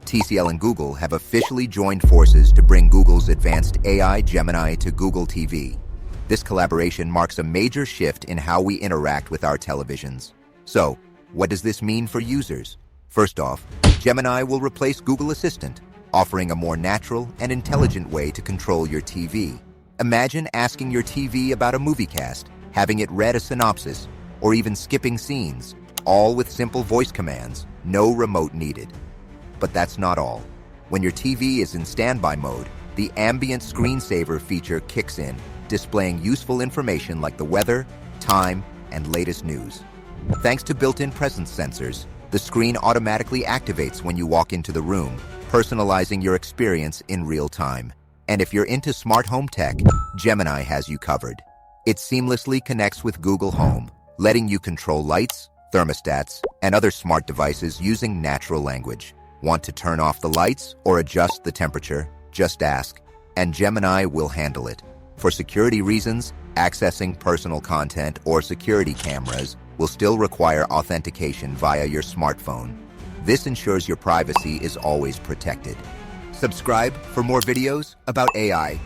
TCL and Google have officially joined forces to bring Google's advanced AI Gemini to Google TV. This collaboration marks a major shift in how we interact with our televisions. So, what does this mean for users? First off, Gemini will replace Google Assistant, offering a more natural and intelligent way to control your TV. Imagine asking your TV about a movie cast, having it read a synopsis, or even skipping scenes, all with simple voice commands, no remote needed. But that's not all. When your TV is in standby mode, the Ambient Screensaver feature kicks in, displaying useful information like the weather, time, and latest news. Thanks to built-in presence sensors, the screen automatically activates when you walk into the room, personalizing your experience in real time. And if you're into smart home tech, Gemini has you covered. It seamlessly connects with Google Home, letting you control lights, thermostats, and other smart devices using natural language. Want to turn off the lights or adjust the temperature? Just ask, and Gemini will handle it. For security reasons, accessing personal content or security cameras will still require authentication via your smartphone. This ensures your privacy is always protected. Subscribe for more videos about AI.